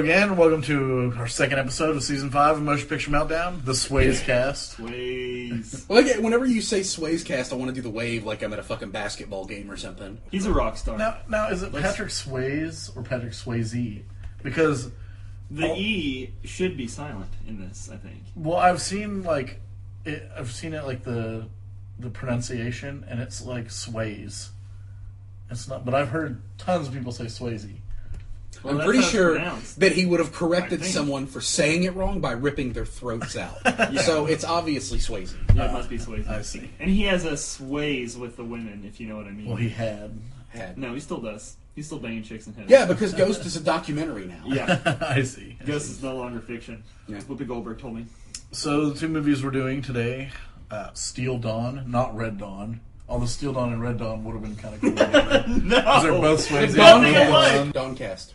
again. Welcome to our second episode of Season 5 of Motion Picture Meltdown, the Swayzecast. Swayze. Well, whenever you say Swayzecast, I want to do the wave like I'm at a fucking basketball game or something. He's a rock star. Now is it Patrick Swayze or Patrick Swayze? Because the E should be silent in this, I think. well, I've seen it like the pronunciation, and it's like Swayze. It's not, but I've heard tons of people say Swayze. Well, I'm pretty how it's sure pronounced. that he would have corrected someone for saying it wrong by ripping their throats out. So it's obviously Swayze. Yeah, it must be Swayze. I see. And he has a Sways with the women, if you know what I mean. Well, he had. No, he still does. He's still banging chicks in heaven. Yeah, because Ghost is a documentary now. Yeah. I see. Ghost is no longer fiction. Yeah. Whoopi Goldberg told me. So the two movies we're doing today, Steel Dawn, not Red Dawn. Although Steel Dawn and Red Dawn would have been kind of cool. No! Because they're both Swayze. Dawncast.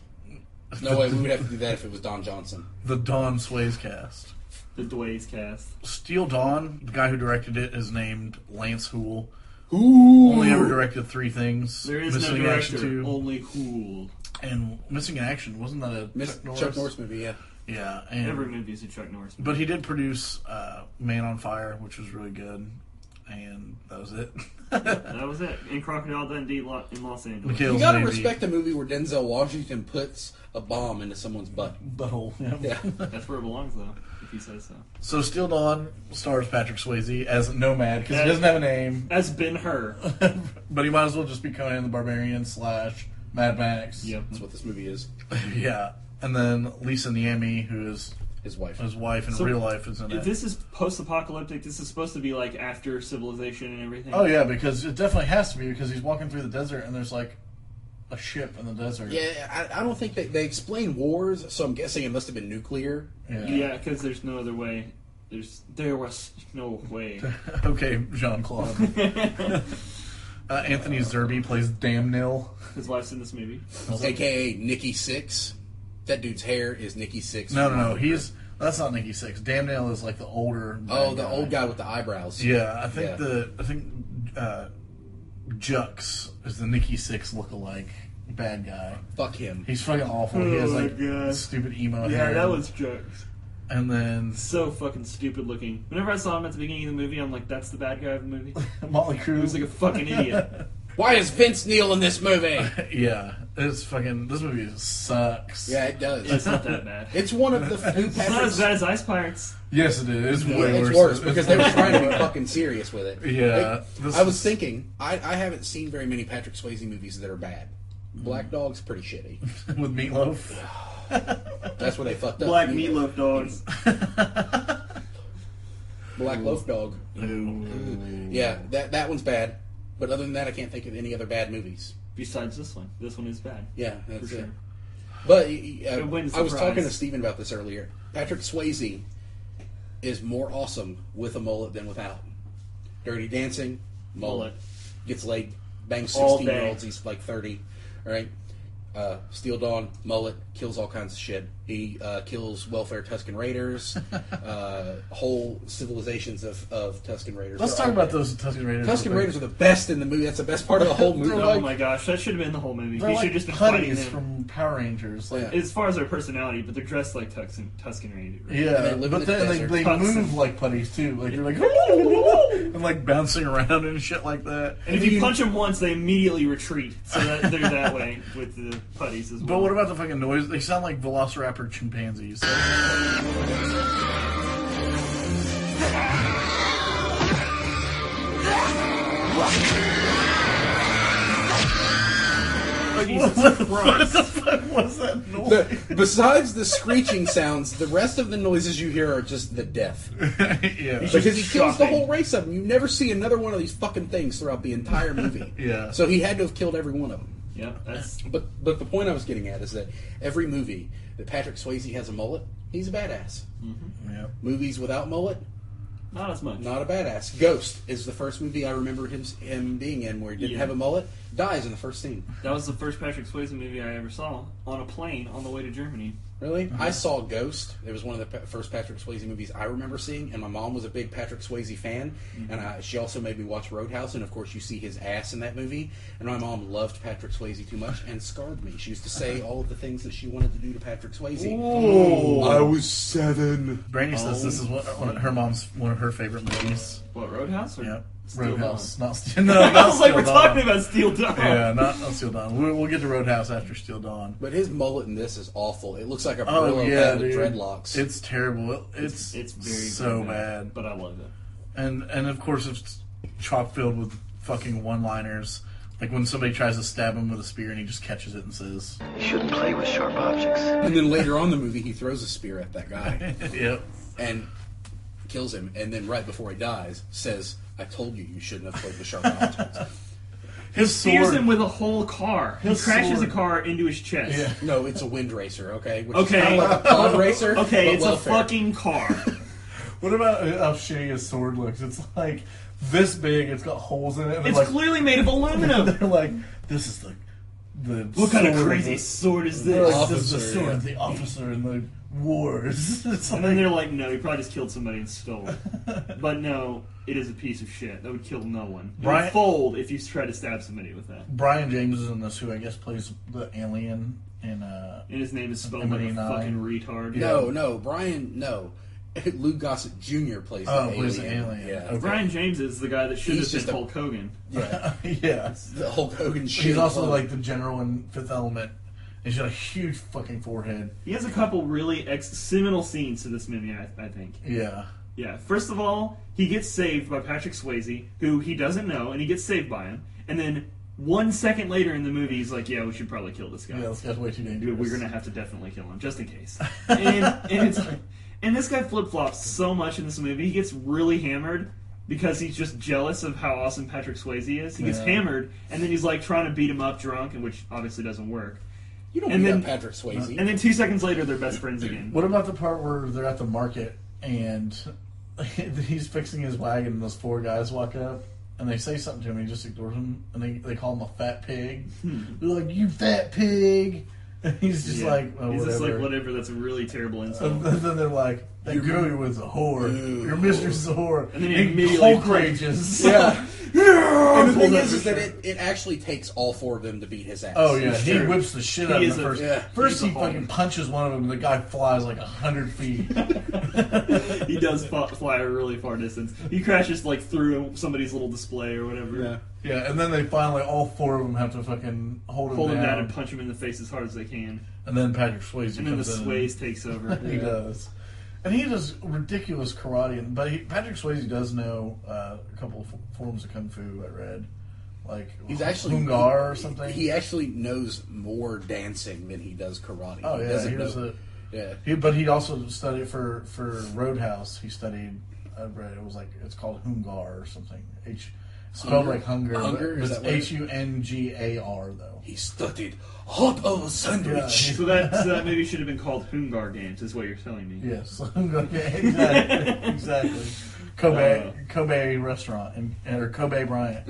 No way, we would have to do that if it was Don Johnson. The Dawn Swayzecast. The Dway's cast. Steel Dawn, the guy who directed it is named Lance Hool. Ooh. Only ever directed 3 things. There is Missing no in Action director, 2. only Cool. And Missing in Action, wasn't that a Chuck Norris movie, yeah. Yeah. And, Every movie is a Chuck Norris movie. but he did produce Man on Fire, which was really good. And that was it. That was it. In Crocodile Dundee in Los Angeles. McHale's You gotta Navy. respect a movie where Denzel Washington puts a bomb into someone's butt. Butthole. Yeah. Yeah. That's where it belongs, though, if he says so. So Steel Dawn stars Patrick Swayze as Nomad, because he doesn't have a name. As Ben-Hur. But he might as well just be Conan the Barbarian / Mad Max. Yep. That's what this movie is. Yeah. And then Lisa Niemi, who is His wife. his wife in So, real life, is in If it. this is post-apocalyptic, this is supposed to be like after civilization and everything. Oh yeah, because it definitely has to be, because he's walking through the desert and there's like a ship in the desert. Yeah, I don't think they explain wars, so I'm guessing it must have been nuclear. Yeah, because there's no other way. There was no way. Okay, Jean-Claude. Anthony Zerbe plays Damnil. His wife's in this movie. A.K.A. Nikki Sixx. That dude's hair is Nikki Sixx. No. That's not Nikki Sixx. Damnil is like the older. Oh, the old guy with the eyebrows. Yeah, I think Jux is the Nikki Sixx lookalike bad guy. Fuck him. He's fucking awful. He has Oh my like God. stupid emo Yeah, hair. that was jokes. And then So fucking stupid looking. Whenever I saw him at the beginning of the movie, I'm like, that's the bad guy of the movie. Motley He Crue. was like a fucking idiot. Why is Vince Neil in this movie? Yeah, it's fucking. This movie sucks. Yeah, it does. It's not that bad. It's one of the few It's not as bad as Ice Pirates. Yes, it is. It's Yeah, way it's worse. worse because they were trying to be fucking serious with it. Yeah, Like, I was thinking, I haven't seen very many Patrick Swayze movies that are bad. Black Dog's pretty shitty. with Meatloaf. That's where they fucked up. Black meatloaf dogs. Black Loaf Dog. Ooh. Yeah, that one's bad. But other than that, I can't think of any other bad movies. Besides this one is bad. Yeah, that's For it. sure. But It wins I the was prize. talking to Steven about this earlier. Patrick Swayze is more awesome with a mullet than without. Dirty Dancing, mullet. Gets laid, bangs All 16-year-olds, day. he's like 30. All right? Steel Dawn, mullet, kills all kinds of shit. He kills Welfare Tuscan Raiders, whole civilizations of Tuscan Raiders. Let's They're talk all about dead. those Tuscan Raiders. Tuscan real quick. Raiders are the best in the movie. That's the best part of the whole movie. They're Oh like- my gosh, that should have been the whole movie. They're He like should have just been fighting putties them. from Power Rangers. Like, Yeah. As far as their personality, but they're dressed like Tuscan Raiders. yeah, And they live in but the then desert. they Tuscan. move like putties too. Like they're like and like bouncing around and shit like that. And if you punch them once, they immediately retreat. So that they're that way with the putties as well. But what about the fucking noise? They sound like Velociraptor chimpanzees. Jesus What the Christ. fuck was that noise? Besides the screeching sounds, the rest of the noises you hear are just the death. Yeah. Because he kills the shocking. whole race of them. You never see another one of these fucking things throughout the entire movie. Yeah. So he had to have killed every one of them. Yeah, that's But the point I was getting at is that every movie that Patrick Swayze has a mullet, he's a badass. Yeah. Movies without mullet, not as much. not a badass. Ghost is the first movie I remember him being in where he didn't Yeah. have a mullet. Dies in the first scene. That was the first Patrick Swayze movie I ever saw on a plane on the way to Germany. Really? I saw Ghost. It was one of the first Patrick Swayze movies I remember seeing, and my mom was a big Patrick Swayze fan, and she also made me watch Roadhouse, and of course you see his ass in that movie, and my mom loved Patrick Swayze too much and scarred me. She used to say all of the things that she wanted to do to Patrick Swayze. Oh, I was 7. Brandy says this is one of her favorite movies. What, Roadhouse? Or Yep. Steel Roadhouse. Dawn? Not Steel No, I not was like, Steel we're Dawn. talking about Steel Dawn. Yeah, not Steel Dawn. We'll get to Roadhouse after Steel Dawn. But his mullet in this is awful. It looks like a Oh, Brillo yeah, had with dude. dreadlocks. It's terrible. It's very so very bad. But I love it. And of course it's chock filled with fucking one-liners. Like when somebody tries to stab him with a spear and he just catches it and says, You shouldn't play with sharp objects. And then later on in the movie, he throws a spear at that guy "Yep." and kills him. And then right before he dies, says, I told you shouldn't have played with sharp objects. His Spears sword. him with a whole car. He His crashes sword. a car into his chest. Yeah. No, it's a wind racer, okay? Which Okay. is kind of like a pod racer. Okay, but it's welfare. a fucking car. What about how shitty his sword looks? It's like this big. It's got holes in it. And It's like, clearly made of aluminum. they're like, this is the What kind of sword crazy the- sword is they're this? like, this is the Officer, sword yeah. of the officer in the wars. It's And like, then they're like, no, he probably just killed somebody and stole it. But no, it is a piece of shit. That would kill no one. It Brian- would fold if you try to stab somebody with that. Brian James is in this, who I guess plays the alien in. And his name is spelled like a M89. fucking retard. No, Brian, no. Lou Gossett Jr. plays the alien. plays the alien. Yeah. Okay. Brian James is the guy that should He's have just been a- Hulk Hogan. Yeah. Yeah. The Hulk Hogan shit. He's also like the general in Fifth Element. He's got a huge fucking forehead. He has a couple really seminal scenes to this movie, I think. Yeah. Yeah, first of all, he gets saved by Patrick Swayze, who he doesn't know, and he gets saved by him. And then 1 second later in the movie, he's like, yeah, we should probably kill this guy. Yeah, this guy's way too dangerous. We're going to have to definitely kill him, just in case. And this guy flip-flops so much in this movie. He gets really hammered because he's just jealous of how awesome Patrick Swayze is. He gets Yeah. hammered, and then he's like trying to beat him up drunk, and which obviously doesn't work. You don't and beat then- up Patrick Swayze. And then 2 seconds later, they're best friends again. What about the part where they're at the market and he's fixing his wagon and those 4 guys walk up and they say something to him and he just ignores them and they call him a fat pig. They're like, you fat pig! And he's just Yeah. like, oh, he's whatever. just like, whatever, that's a really terrible insult. And then they're like, that girl you with is a whore. Ooh. Your mistress is a whore. And then he And immediately Hulk rages. Yeah. And the thing Pulled is up that his it actually takes all 4 of them to beat his ass. Oh yeah, Sure. he whips the shit He out of is him a- first. yeah, First he's he a fucking Hulk. punches one of them, and the guy flies like 100 feet. He does fly a really far distance. He crashes like through somebody's little display or whatever. Yeah. Yeah, and then they finally, all 4 of them have to fucking hold him Hold him down. down and punch him in the face as hard as they can. And then Patrick Swayze And then the comes in. Swayze takes over. He does. And he does ridiculous karate. But Patrick Swayze does know a couple of forms of kung fu, I read. Like He's actually Hungar or something. He actually knows more dancing than he does karate. Oh, yeah. doesn't He was know- yeah. But he also studied for Roadhouse. He studied, I read it was like, it's called Hungar or something. It's spelled like hunger. Hunger? But Is it's that what it is? Hungar, though. He studied hot of sandwich. Yeah. So that maybe should have been called Hungar Games, is what you're telling me. Yes, Hungar. Yeah, exactly. Kobe restaurant or Kobe Bryant.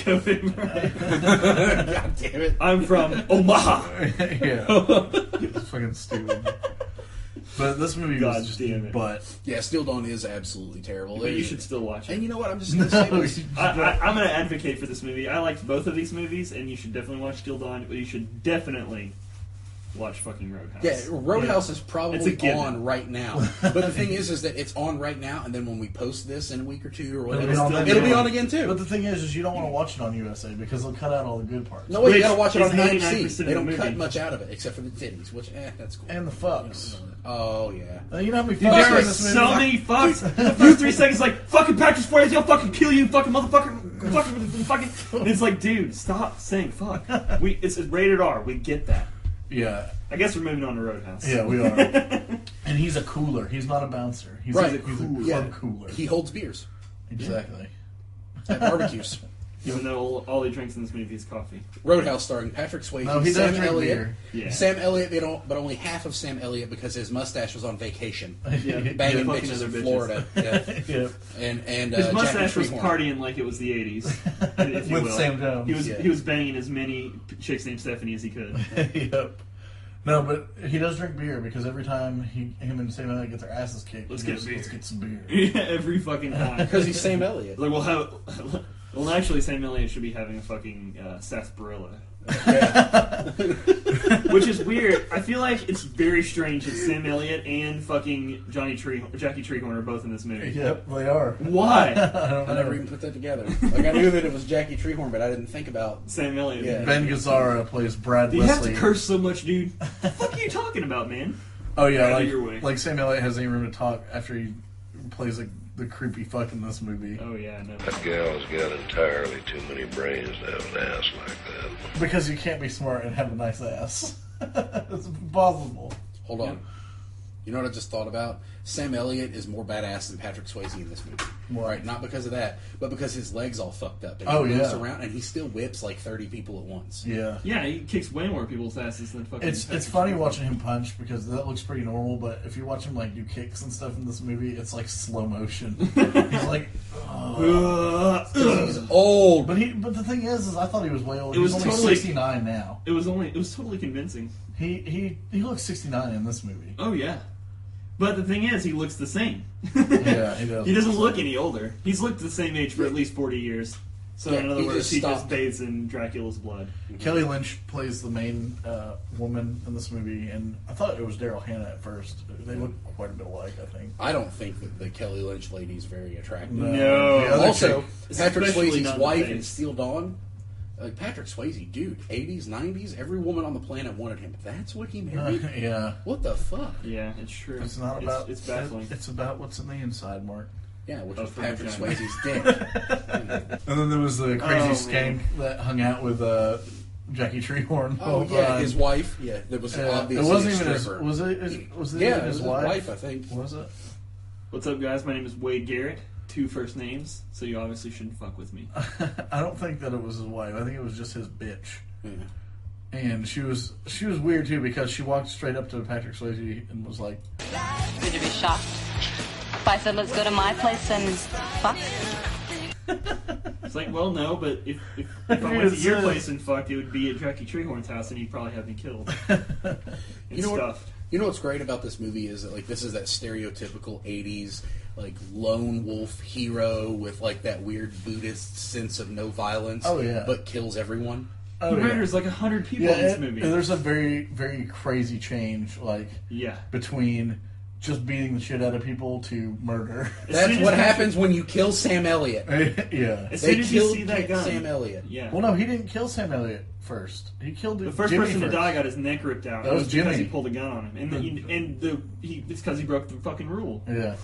Kobe Bryant. God damn it. I'm from Omaha. Yeah, it's fucking stupid. But this movie God was just damn it. butt. Yeah, Steel Dawn is absolutely terrible. But you should still watch And it. you know what? I'm just going to say this. I'm going to advocate for this movie. I liked both of these movies, and you should definitely watch Steel Dawn, but you should definitely watch fucking Roadhouse. Yeah, Roadhouse is It's a probably given. on right now. But the thing is that it's on right now, and then when we post this in a week or 2 or whatever, It'll be on it'll be then. on again too. But the thing is you don't want to watch it on USA because they'll cut out all the good parts. No way, you Which gotta watch it on is 99% AMC. of They the don't movie. cut much out of it, except for the titties, which, that's cool. And the fucks. Oh, yeah. You know how many Dude, fucks there are are in this movie? so many fucks. The first 3 seconds, like, fucking Patrick Swayze, I'll fucking kill you, fucking motherfucker, fucking. And it's like, dude, stop saying fuck. It's rated R. We get that. Yeah. I guess we're moving on to Roadhouse. Yeah, we are. And he's a cooler. He's not a bouncer. He's Right. a club Yeah. cooler. He holds beers Exactly. at barbecues. Even though all he drinks in this movie is coffee. Roadhouse starring Patrick Swayze, No, he does Sam drink Elliott. beer. Yeah. Sam Elliott, but only half of Sam Elliott because his mustache was on vacation, Yeah. banging fucking bitches other in bitches. Florida. Yeah. Yeah. And His Jack mustache was Treehorn. partying like it was the 80s. If you With will. Sam Jones. He was Yeah. he was banging as many chicks named Stephanie as he could. Yep. No, but he does drink beer because every time him and Sam Elliot get their asses kicked, Let's he get goes, beer. Let's get some beer. Yeah, every fucking time. Because he's Sam Elliot. Like, well, actually, Sam Elliot should be having a fucking sarsaparilla. Which is weird. I feel like it's very strange that Sam Elliot and fucking Jackie Treehorn are both in this movie. Yep, they are. Why? I never even put that together. Like, I knew that it was Jackie Treehorn, but I didn't think about... Sam Elliot. Yeah. Ben Gazzara plays Brad You Wesley. have to curse so much, dude. What the fuck are you talking about, man? Oh yeah, Out of your way. like Sam Elliott has any room to talk after he plays the creepy fuck in this movie. Oh yeah, I know. That gal's got entirely too many brains to have an ass like that. Because you can't be smart and have a nice ass. It's impossible. Hold on. You know what I just thought about? Sam Elliott is more badass than Patrick Swayze in this movie. Right? Not because of that, but because his leg's all fucked up. And he moves around and he still whips like 30 people at once. Yeah. Yeah, he kicks way more people's asses than fucking... It's funny watching him punch because that looks pretty normal, but if you watch him like do kicks and stuff in this movie, it's like slow motion. He's like, He's old. But the thing is I thought he was way old. It was He's only totally- 69 now. It was totally convincing. He looks 69 in this movie. Oh yeah. But the thing is, he looks the same. Yeah, he does. He doesn't look any older. He's looked the same age for at least 40 years. So Yeah, in other he words, just he stopped. just bathes in Dracula's blood. Kelly Lynch plays the main woman in this movie, and I thought it was Daryl Hannah at first. They look quite a bit alike, I think. I don't think that the Kelly Lynch lady is very attractive. No. The other Also, chick- Patrick Especially not Swayze's in the wife face. in Steel Dawn. Like, Patrick Swayze, dude, 80s, 90s, every woman on the planet wanted him. That's what he married? yeah. What the fuck? Yeah, it's true. It's not about. It's baffling. It's about what's in the inside, Mark. Yeah, which Oh, was for Patrick vagina. Swayze's dick. And then there was the crazy Oh, skank man. that hung out with Jackie Treehorn. the Oh, whole yeah, time. his wife. Yeah, that was It obviously wasn't a even his. stripper. Was it? Was it Yeah, even it was his his wife? wife, I think. Was it? What's up, guys? My name is Wade Garrett. 2 first names, so you obviously shouldn't fuck with me. I don't think that it was his wife. I think it was just his bitch. Yeah. And she was weird too because she walked straight up to Patrick Swayze and was like, Would you be shocked if I said, let's go to my place and fuck? It's like, well, no, but if I went to your place and fucked, it would be at Jackie Treehorn's house, and he'd probably have me killed. You know what? Stuffed. You know what's great about this movie is that, like, this is that stereotypical 80s, like, lone wolf hero with, like, that weird Buddhist sense of no violence. Oh, yeah. But kills everyone. "Oh He yeah." murders like 100 people Yeah, in this and movie. there's a very, very crazy change, like Yeah. between just beating the shit out of people to murder. As That's soon what as- happens when you kill Sam Elliott. Yeah. As They soon as you killed see that gun, Sam Elliott. yeah. Well, no, he didn't kill Sam Elliott first. He killed The first Jimmy person first. to die got his neck ripped out. That was because Jimmy. he pulled a gun on him, it's because he broke the fucking rule. Yeah.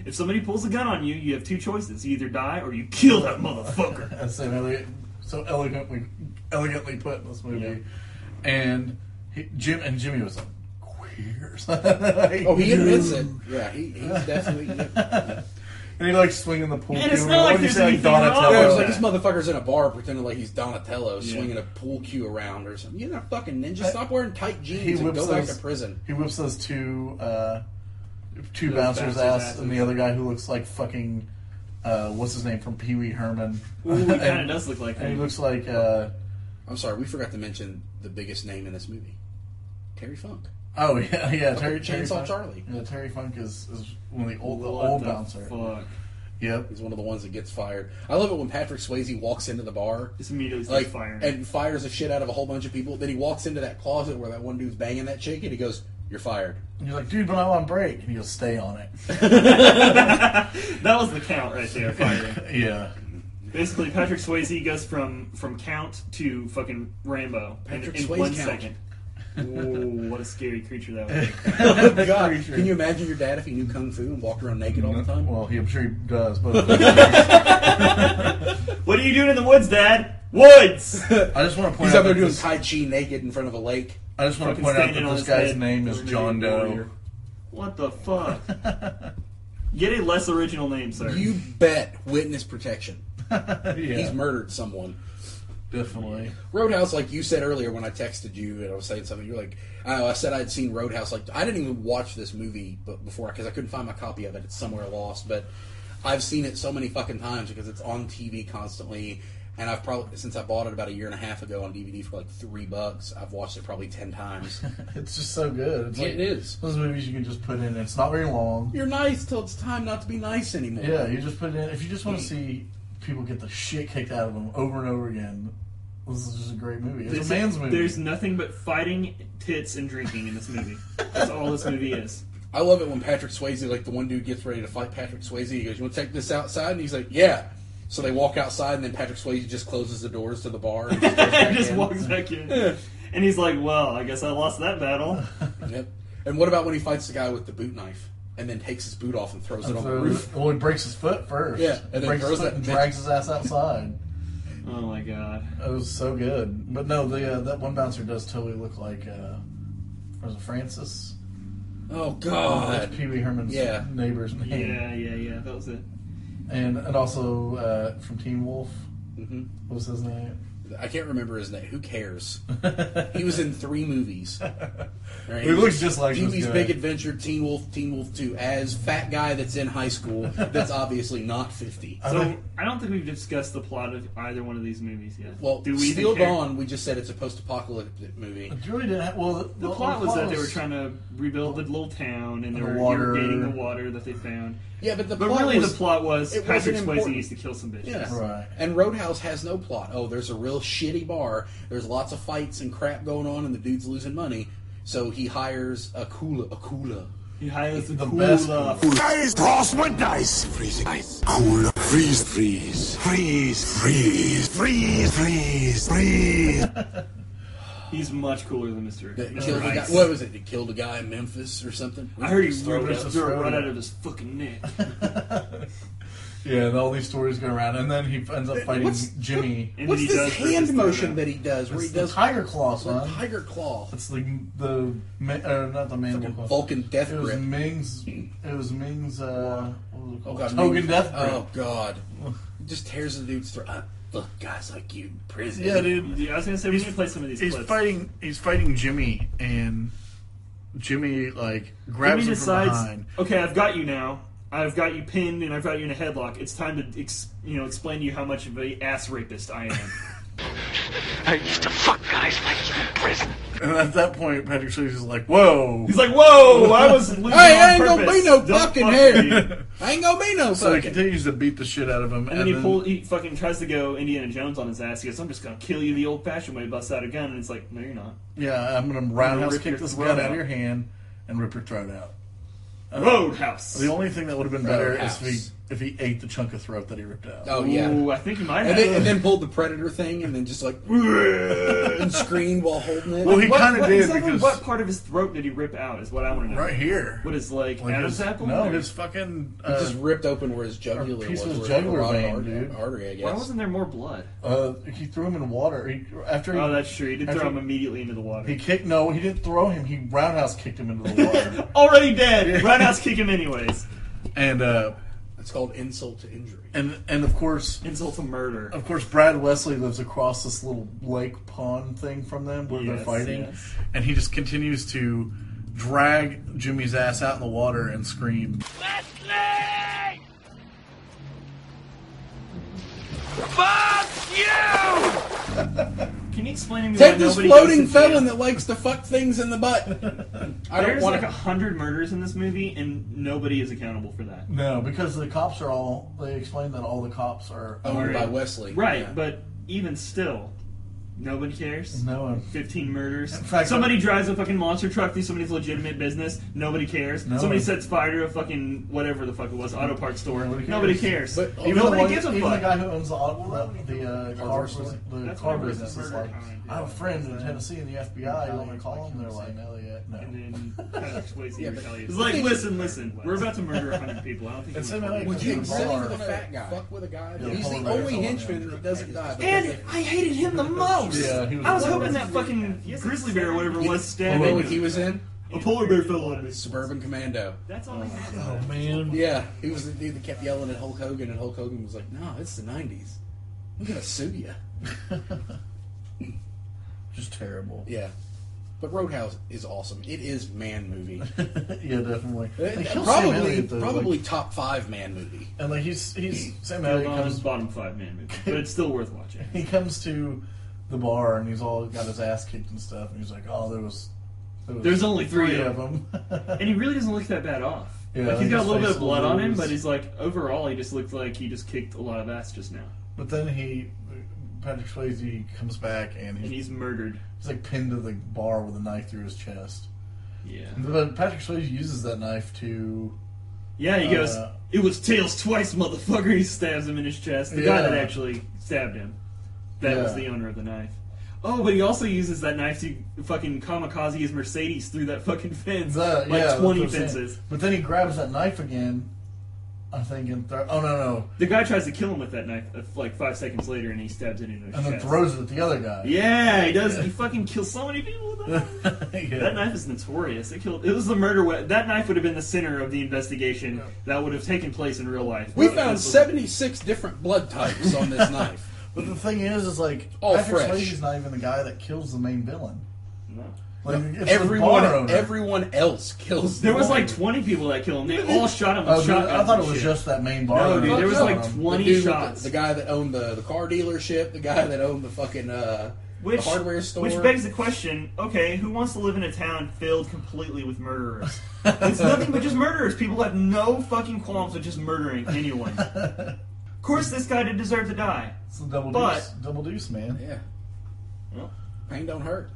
If somebody pulls a gun on you, you have 2 choices: you either die or you kill that motherfucker. As Sam Elliott so elegantly put in this movie, and Jimmy was like queers. Oh, he admits it. Yeah, he's definitely... And he like swinging the pool And it's cue. not like What did you there's say, anything Donatello? wrong Yeah, it was with like that. this motherfucker's in a bar pretending like he's Donatello, Yeah. swinging a pool cue around or something. You're not fucking ninja. Stop wearing tight He jeans and whips go back those- to prison. He whips those two Those bouncers' bouncers' ass, asses. and the other guy who looks like fucking what's his name from Pee Wee Herman. Ooh, he kind of And- does look like And he him. looks like I'm sorry, we forgot to mention the biggest name in this movie. Terry Funk. oh yeah Terry Chainsaw Funk. Charlie. Yeah, Terry Funk is one of the old What the bouncer. fuck? Yep. He's one of the ones that gets fired. I love it when Patrick Swayze walks into the bar, Just immediately starts like, firing. and fires the shit out of a whole bunch of people. Then he walks into that closet where that one dude's banging that chick, and he goes, "You're fired." And you're like, dude, but I'm on break, and he'll stay on it. That was the count right there, firing. Yeah. Basically, Patrick Swayze goes from Count to fucking Rambo Patrick in Swayze 1 Count. second. Ooh, what a scary creature that would be. Oh, God. Creature. Can you imagine your dad if he knew kung fu and walked around naked all the time? Well, I'm sure he does, but What are you doing in the woods, Dad? Woods! I just want to point He's out out there that doing this, Tai Chi naked in front of a lake. I just want to Fucking point out standing that on this his guy's head, name is John Doe. warrior. What the fuck? Get a less original name, sir. You bet witness protection. Yeah, He's murdered someone. definitely. Roadhouse, like you said earlier when I texted you and I was saying something, you're like, I said I'd seen Roadhouse. Like, I didn't even watch this movie before because I couldn't find my copy of it. It's somewhere lost. But I've seen it so many fucking times because it's on TV constantly. And I've probably, since I bought it about a year and a half ago on DVD for like $3, I've watched it probably 10 times. It's just so good. It's It is. Those movies you can just put in. It's not very long. You're nice till it's time not to be nice anymore. Yeah, you just put it in. If you just want to see people get the shit kicked out of them over and over again, this is just a great movie. It's a man's movie. There's nothing but fighting, tits, and drinking in this movie. That's all this movie is. I love it when Patrick Swayze, like the one dude gets ready to fight Patrick Swayze. He goes, "You want to take this outside?" And he's like, "Yeah." So they walk outside, and then Patrick Swayze just closes the doors to the bar and just, goes back just in. walks back in. And he's like, well, I guess I lost that battle. Yep. And what about when he fights the guy with the boot knife and then takes his boot off and throws it on the roof? Well, he breaks his foot first. Yeah, and then breaks his throws foot it and drags his ass outside. Oh my god. It was so good. But no, that one bouncer does totally look like, was it Francis? Oh, God. That's Pee Wee Herman's neighbor's name. Yeah, that was it. And also from Teen Wolf. Mm-hmm. What was his name? I can't remember his name. Who cares? He was in 3 movies. Right? He looks just like Pee-wee's this guy. Big Adventure, Teen Wolf 2, as fat guy that's in high school that's obviously not 50. So, I don't think we've discussed the plot of either one of these movies yet. Well, do we Steel even care? Dawn, we just said it's a post-apocalyptic movie. It really didn't have, well, The plot was that they were trying to rebuild the little town, and they the were water. irrigating the water that they found. Yeah, but But really, the plot was it Patrick wasn't Swayze important. needs to kill some bitches. Yeah. Right. And Roadhouse has no plot. Oh, there's a real shitty bar. There's lots of fights and crap going on, and the dude's losing money. So he hires a cooler. He hires The best Dice, toss my dice. Freezing ice. Cool. Freeze, freeze. Freeze, freeze. Freeze, freeze. Freeze. He's much cooler than Mr. That Mr. killed a guy, Ice. what was it? He killed a guy in Memphis or something? I heard he threw ripped it his up. throat right out of his fucking neck. Yeah, and all these stories go around, and then he ends up fighting Jimmy. And What's then he this does rip his hand throat motion out. that he does? Where It's he the does tiger claw, the son. tiger claw. It's not the mandible claw. Vulcan death It was grip. Ming's. What was it called? God, Hogan Ming- death grip. Oh God! Just tears the dude's throat. Look, guys like you in prison. Yeah, dude. Yeah, I was gonna say we need to play some of these He's clips. fighting Jimmy, and Jimmy like grabs Jimmy him from decides, behind. okay, I've got you now. I've got you pinned and I've got you in a headlock. It's time to explain to you how much of a ass rapist I am. I used to fuck guys like you in prison. And at that point, Patrick Swayze is like, "Whoa!" He's like, "Whoa, I was losing Hey, on ain't gonna purpose. be no Don't fucking fuck hair. me." I ain't gonna be no So he fucking. continues to beat the shit out of him, And then he fucking tries to go Indiana Jones on his ass. He goes, "I'm just gonna kill you the old-fashioned way." Busts out a gun, and it's like, "No, you're not." Yeah, I'm gonna roundhouse rip kick your this throat gun out out. of your hand and rip your throat out. Roadhouse. The only thing that would have been better is Roadhouse. if he ate the chunk of throat that he ripped out. Oh yeah. Ooh, I think he might And have. then pulled the Predator thing and then just like and screamed while holding it. Well, he kind of did exactly because what part of his throat did he rip out? Is what I want to know. right here, What is like Adam's his, apple? no, Or- his fucking He just ripped open where his jugular piece was. of his where it jugular carotid vein, artery, dude. artery, I Why guess. wasn't there more blood? he threw him in water. Oh, that's true. He did after throw him immediately into the water. He kicked. No, he didn't throw him. He roundhouse kicked him into the water. Already dead. Roundhouse kick him anyways. and It's called insult to injury. and of course, Insult to murder. Brad Wesley lives across this little lake pond thing from them where they're Yes, fighting, yes. and he just continues to drag Jimmy's ass out in the water and scream. Leslie! Fuck you! Can you explain to me Take why this nobody floating goes to jail? felon that likes to fuck things in the butt. I don't There's want like to. 100 murders in this movie, and nobody is accountable for that. No, because the cops are all. They explain that all the cops are Owned by Wesley. Right, Yeah. but even still, nobody cares. No one. 15 murders. In fact, somebody drives a fucking monster truck through somebody's legitimate business. Nobody cares. No Somebody one. sets fire to a fucking whatever the fuck it was, auto parts store. Nobody Nobody cares. cares. But Even nobody the, gives a even fuck. the guy who owns the car, store. That's car whatever business the is murder like, kind I have a friend in Tennessee in the FBI. You want me to call him? They're like, Sam Elliot. No. And then Patrick Swayze Yeah, but- retaliates. It's like, listen, we're about to murder 100 people. I don't think It's you Sam wanna Elliot. Would you Yeah, consider bar. the fat guy? Fuck with a guy. Yeah, He's the polar bear only fell on henchman him. that doesn't die. And I hated him the most. Yeah, he was I was the hoping worst. that fucking grizzly bear or whatever it was You stabbed know him. what he was in? A polar bear fell on me. Suburban Commando. That's all I had. Oh man. Yeah, he was the dude that kept yelling at Hulk Hogan, and Hulk Hogan was like, "No, it's the '90s. I'm gonna sue you." Just terrible. Yeah. But Roadhouse is awesome. It is man movie. Yeah, definitely. Sam Elliot, though, Probably top 5 man movie. And like he's Sam Elliot comes bottom 5 man movie, but it's still worth watching. He comes to the bar and he's all got his ass kicked and stuff, and he's like, "Oh, there's only 3 of them." And he really doesn't look that bad off. Yeah, like he's got a little bit of blood on him, loose. but he's like overall he just looked like he just kicked a lot of ass just now. But then Patrick Swayze comes back and he's murdered. He's like pinned to the bar with a knife through his chest. Yeah. But Patrick Swayze uses that knife to... Yeah, he goes, "It was tails twice, motherfucker." He stabs him in his chest. The guy that actually stabbed him. That was the owner of the knife. Oh, but he also uses that knife to fucking kamikaze his Mercedes through that fucking fence. 20 fences. But then he grabs that knife again, I think, and oh, no. The guy tries to kill him with that knife like 5 seconds later, and he stabs it into his chest. And then throws it at the other guy. Yeah, he does. He fucking kills so many people with that knife. That knife is notorious. It was the murder. That knife would have been the center of the investigation that would have taken place in real life. We found 76 different blood types on this knife. But the thing is like, all Patrick fresh. Swayze's not even the guy that kills the main villain. No. Like, it's everyone else kills. There was like 20 people that killed him. They all shot him with shotguns. I thought it was just that main bar. No, dude, there was like 20 shots. The guy that owned the car dealership, the guy that owned the fucking the hardware store. Which begs the question, okay, who wants to live in a town filled completely with murderers? It's nothing but just murderers. People have no fucking qualms with just murdering anyone. Of course this guy did deserve to die. It's a double deuce, man. Yeah. Well, pain don't hurt.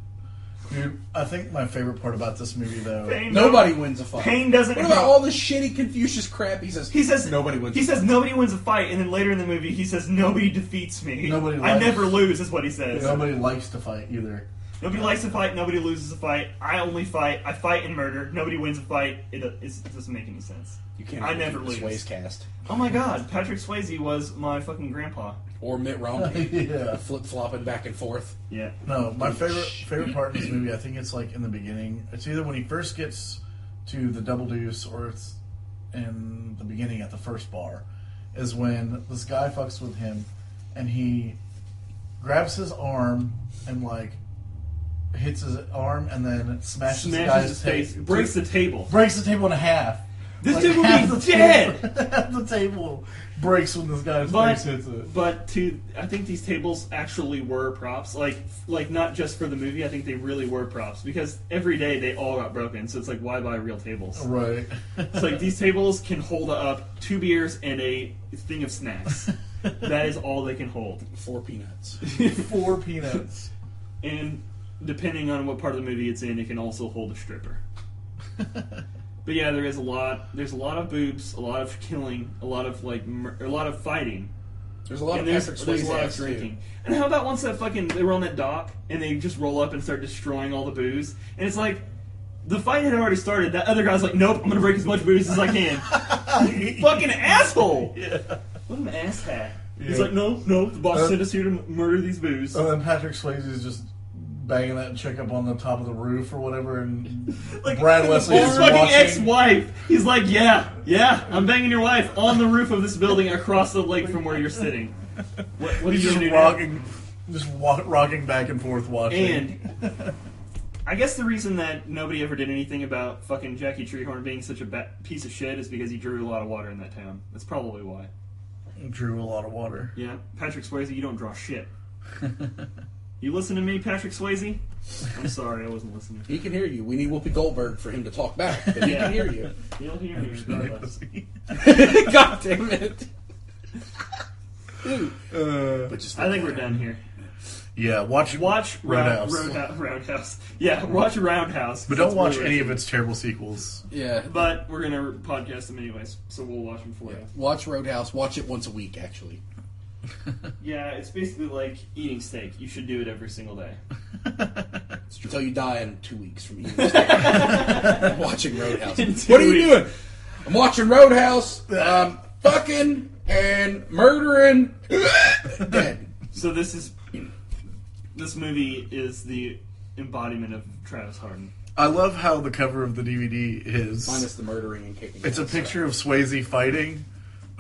Dude, I think my favorite part about this movie, though... Nobody wins a fight. Pain doesn't What about all this shitty Confucius crap? He says nobody wins He says nobody wins a fight, and then later in the movie he says nobody defeats me. I never lose, is what he says. Nobody likes to fight, either. Nobody likes to fight, nobody loses a fight. I only fight. I fight and murder. Nobody wins a fight. It doesn't make any sense. You can't. I never lose. Swayzecast. Oh my god, Patrick Swayze was my fucking grandpa. Or Mitt Romney. Yeah. Flip-flopping back and forth. Yeah. No, my favorite part in this movie, I think it's like in the beginning. It's either when he first gets to the double deuce or it's in the beginning at the first bar. Is when this guy fucks with him and he grabs his arm and like hits his arm and then smashes the guy's his face. Breaks the table. Breaks the table in half. This dude will be dead! Half the table breaks when this guy's face hits it. But I think these tables actually were props. Like not just for the movie, I think they really were props. Because every day they all got broken, so it's like, why buy real tables? Right. It's like, these tables can hold up 2 beers and a thing of snacks. That is all they can hold. 4 peanuts. 4 peanuts. And depending on what part of the movie it's in, it can also hold a stripper. But yeah, there's a lot of boobs, a lot of killing, a lot of a lot of fighting. There's a lot of Patrick Swayze. There's a lot of drinking. And how about once they were on that dock and they just roll up and start destroying all the booze, and it's like the fight had already started. That other guy's like, "Nope, I'm gonna break as much booze as I can." Fucking asshole! Yeah. What an asshat. Yeah. He's like, "No, the boss sent us here to murder these booze." And then Patrick Swayze is just banging that chick up on the top of the roof or whatever, and Brad Wesley is his fucking watching. ex-wife. He's like, yeah, I'm banging your wife on the roof of this building across the lake from where you're sitting. What are you doing? Just rocking back and forth watching. And I guess the reason that nobody ever did anything about fucking Jackie Treehorn being such a piece of shit is because he drew a lot of water in that town. That's probably why. Drew a lot of water. Yeah, Patrick Swayze, you don't draw shit. You listen to me, Patrick Swayze? I'm sorry, I wasn't listening. He can hear you. We need Whoopi Goldberg for him to talk back, but he can hear you. He'll hear me regardless. God damn it. I think we're done here. Yeah, watch Roadhouse. Roadhouse. Yeah, watch Roadhouse. But don't watch any of its terrible sequels. Yeah. But we're going to podcast them anyways, so we'll watch them for you. Watch Roadhouse. Watch it once a week, actually. Yeah, it's basically like eating steak. You should do it every single day. Until you die in 2 weeks from eating steak. I'm watching Roadhouse. What are you doing? I'm watching Roadhouse. Fucking and murdering. Dead. So this movie is the embodiment of Travis Harden. I love how the cover of the DVD is... Minus the murdering and kicking. It's a picture of Swayze fighting,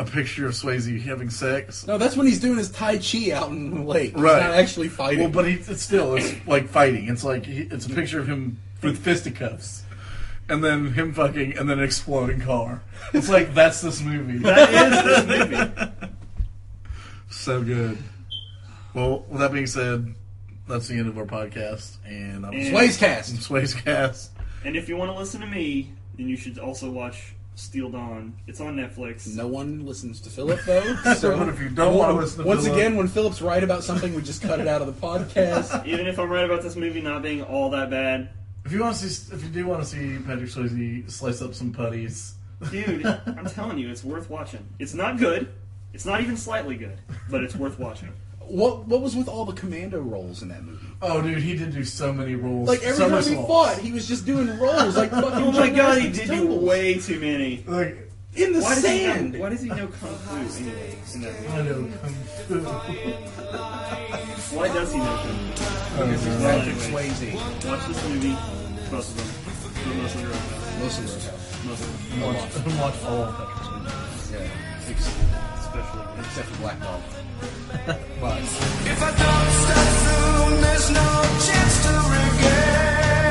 a picture of Swayze having sex. No, that's when he's doing his Tai Chi out in the lake. He's Right. not actually fighting. Well, but it's like fighting. It's like it's a picture of him with fisticuffs. And then him fucking, and then an exploding car. It's like, that's this movie. That is this movie. So good. Well, with that being said, that's the end of our podcast. And I'm Swayzecast. And if you want to listen to me, then you should also watch Steel Dawn. It's on Netflix. No one listens to Philip, though. So what if you don't want to listen to Once Philip? again, when Philip's right about something, we just cut it out of the podcast. Even if I'm right about this movie not being all that bad. If you do want to see Patrick Swayze slice up some putties, dude, I'm telling you, it's worth watching. It's not good. It's not even slightly good, but it's worth watching. What was with all the commando roles in that movie? Oh, dude, he did do so many roles. Like every time he fought, he was just doing roles. Like fucking. Oh my god, he did do way too many. Like in the sand. Why does he know kung fu anyway? In that movie? I know kung fu. Why does he know kung fu? Because he's Patrick Swayze. Watch this movie. Both of them. Mostly Roadhouse. Mostly Roadhouse. Watch all of Patrick Swayze. Yeah. Especially. Except for Black Dog. Bye. If I don't start soon, there's no chance to regain.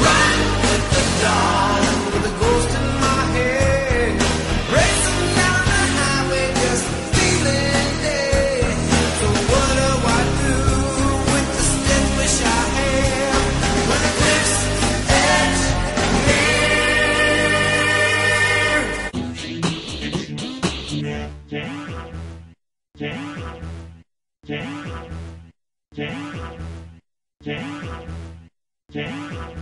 Ride with the dawn, with a ghost in my head. Racing down the highway, just feeling dead. So what do I do with the stiff wish I have? When the cliff's edge Yeah.